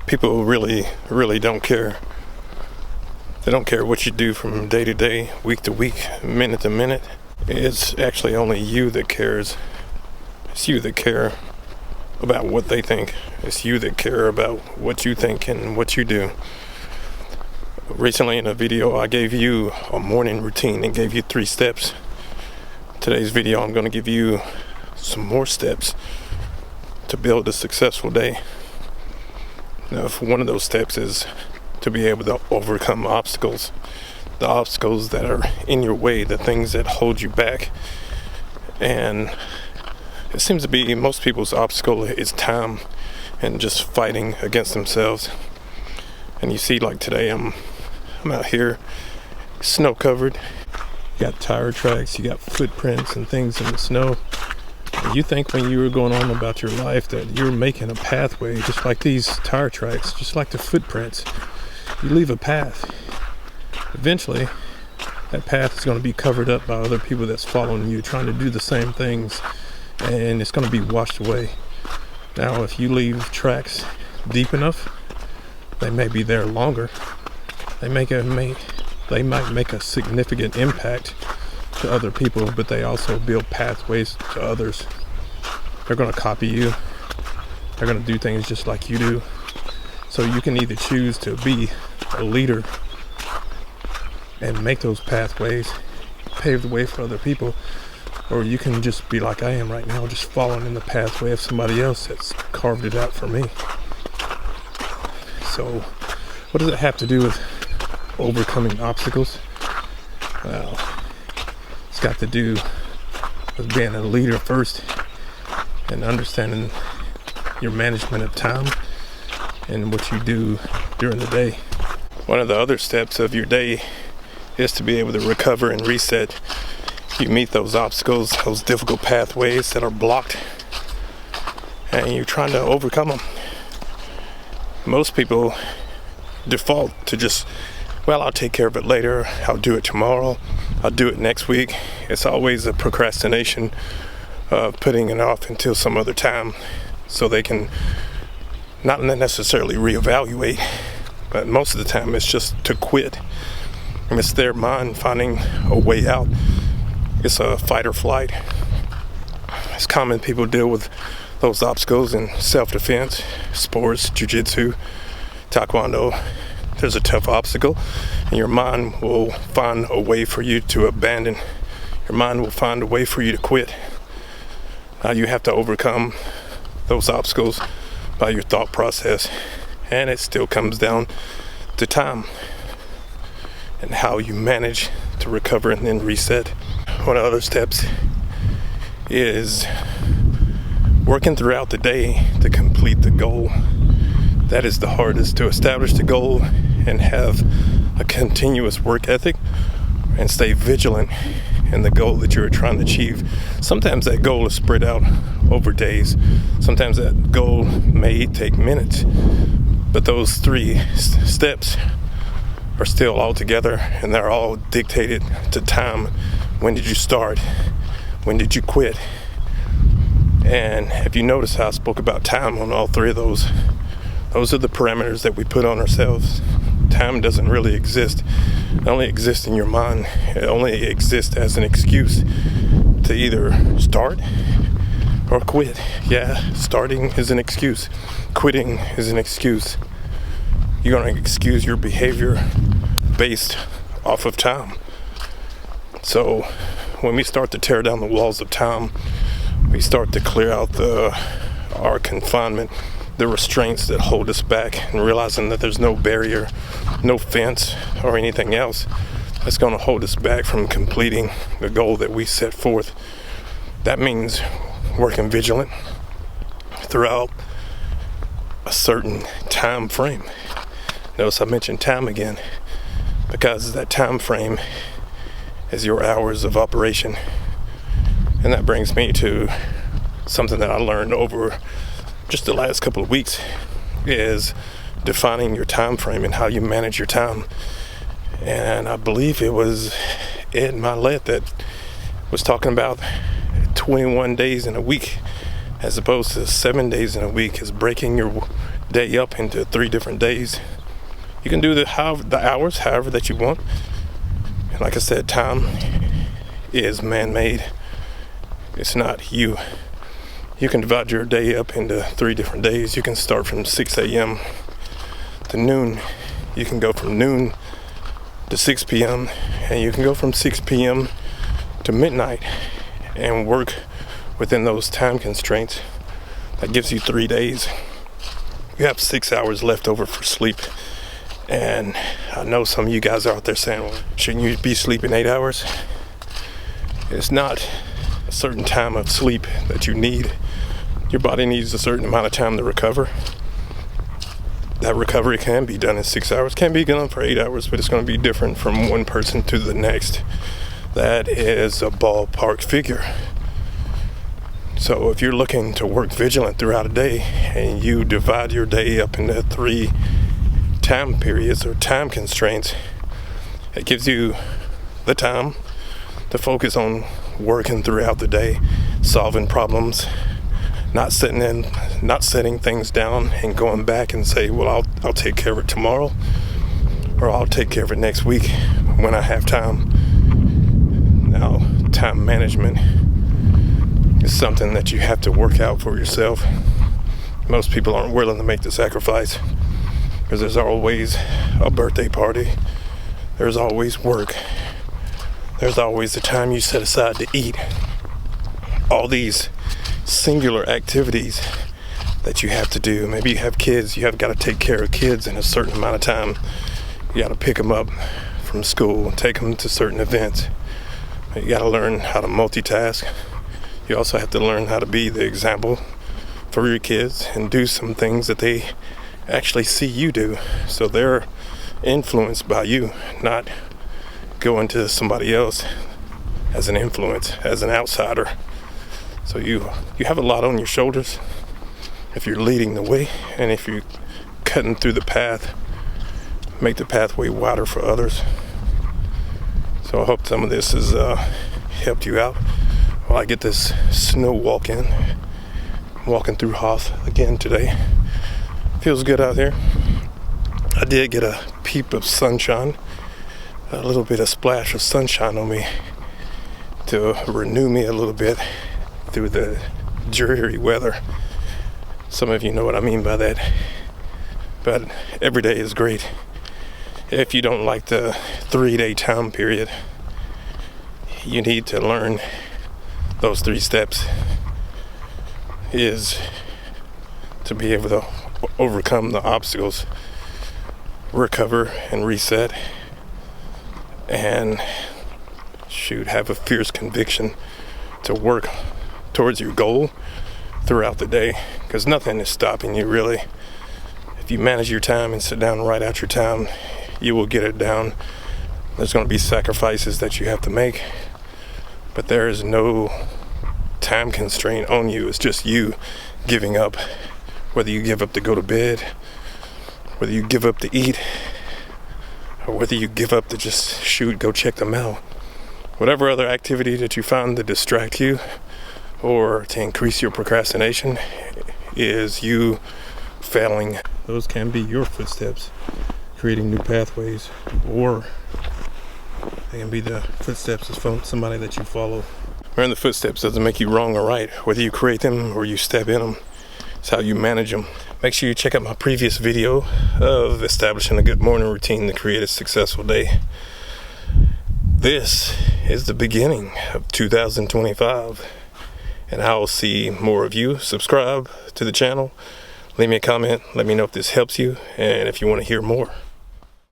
People really don't care. They don't care what you do from day to day, week to week, minute to minute. It's actually only you that cares. It's you that care about what they think. It's you that care about what you think and what you do. Recently in a video, I gave you a morning routine and gave you 3 steps. Today's video, I'm going to give you some more steps to build a successful day. Now, if one of those steps is to be able to overcome obstacles, the obstacles that are in your way, the things that hold you back. And it seems to be most people's obstacle is time and just fighting against themselves. And you see, like today, I'm out here, snow covered. You got tire tracks, you got footprints and things in the snow. And you think when you were going on about your life that you're making a pathway, just like these tire tracks, just like the footprints. You leave a path. Eventually, that path is going to be covered up by other people that's following you, trying to do the same things, and it's going to be washed away. Now, if you leave tracks deep enough, they may be there longer. They might make a significant impact to other people, but they also build pathways to others. They're going to copy you. They're going to do things just like you do. So you can either choose to be a leader and make those pathways, pave the way for other people, or you can just be like I am right now, just following in the pathway of somebody else that's carved it out for me. So what does it have to do with overcoming obstacles? Well, it's got to do with being a leader first and understanding your management of time and what you do during the day. One of the other steps of your day is to be able to recover and reset. You meet those obstacles, those difficult pathways that are blocked, and you're trying to overcome them. Most people default to just, well, I'll take care of it later, I'll do it tomorrow, I'll do it next week. It's always a procrastination of putting it off until some other time so they can not necessarily reevaluate, but most of the time it's just to quit. And it's their mind finding a way out. It's a fight or flight. It's common people deal with those obstacles in self-defense, sports, jiu-jitsu, taekwondo. There's a tough obstacle, and your mind will find a way for you to abandon. Your mind will find a way for you to quit. Now you have to overcome those obstacles by your thought process, and it still comes down to time and how you manage to recover and then reset. One of the other steps is working throughout the day to complete the goal. That is the hardest, to establish the goal and have a continuous work ethic and stay vigilant in the goal that you're trying to achieve. Sometimes that goal is spread out over days. Sometimes that goal may take minutes. But those 3 steps are still all together, and they're all dictated to time. When did you start? When did you quit? And if you notice how I spoke about time on all 3 of those are the parameters that we put on ourselves. Time doesn't really exist. It only exists in your mind. It only exists as an excuse to either start or quit. Yeah, starting is an excuse. Quitting is an excuse. You're going to excuse your behavior based off of time. So when we start to tear down the walls of time, we start to clear out our confinement, the restraints that hold us back, and realizing that there's no barrier, no fence, or anything else that's going to hold us back from completing the goal that we set forth. That means working vigilant throughout a certain time frame. Notice I mentioned time again, because that time frame is your hours of operation. And that brings me to something that I learned over just the last couple of weeks, is defining your time frame and how you manage your time. And I believe it was Ed Mylett that was talking about 21 days in a week as opposed to 7 days in a week, is breaking your day up into 3 different days. You can do the hours however that you want. And like I said, time is man-made. It's not you. You can divide your day up into 3 different days. You can start from 6 a.m. to noon. You can go from noon to 6 p.m. and you can go from 6 p.m. to midnight and work within those time constraints. That gives you 3 days. You have 6 hours left over for sleep. And I know some of you guys are out there saying, well, shouldn't you be sleeping 8 hours? It's not a certain time of sleep that you need. Your body needs a certain amount of time to recover. That recovery can be done in 6 hours, can be done for 8 hours, but it's going to be different from one person to the next. That is a ballpark figure. So if you're looking to work vigilant throughout a day and you divide your day up into 3 time periods or time constraints, it gives you the time to focus on working throughout the day, solving problems, not setting things down and going back and say, well, I'll take care of it tomorrow, or I'll take care of it next week when I have time. Now, time management is something that you have to work out for yourself. Most people aren't willing to make the sacrifice because there's always a birthday party. There's always work. There's always the time you set aside to eat. All these singular activities that you have to do. Maybe you have kids. You have got to take care of kids in a certain amount of time. You got to pick them up from school, take them to certain events. You got to learn how to multitask. You also have to learn how to be the example for your kids and do some things that they actually see you do. So they're influenced by you, not going to somebody else as an influence, as an outsider. So you have a lot on your shoulders if you're leading the way, and if you're cutting through the path, make the pathway wider for others. So I hope some of this has helped you out while I get this snow walk in. I'm walking through Hoth again today. Feels good out here. I did get a peep of sunshine, a little bit of splash of sunshine on me to renew me a little bit through the dreary weather. Some of you know what I mean by that. But every day is great. If you don't like the 3-day time period, you need to learn those 3 steps is to be able to overcome the obstacles, recover and reset, and have a fierce conviction to work towards your goal throughout the day, because nothing is stopping you really. If you manage your time and sit down and write out your time, you will get it down. There's going to be sacrifices that you have to make, but there is no time constraint on you. It's just you giving up, whether you give up to go to bed, whether you give up to eat, or whether you give up to just go check the mail. Whatever other activity that you find to distract you or to increase your procrastination is you failing. Those can be your footsteps, creating new pathways, or they can be the footsteps of somebody that you follow. Wearing the footsteps doesn't make you wrong or right. Whether you create them or you step in them, it's how you manage them. Make sure you check out my previous video of establishing a good morning routine to create a successful day. This is the beginning of 2025, and I'll see more of you. Subscribe to the channel, leave me a comment, let me know if this helps you, and if you want to hear more.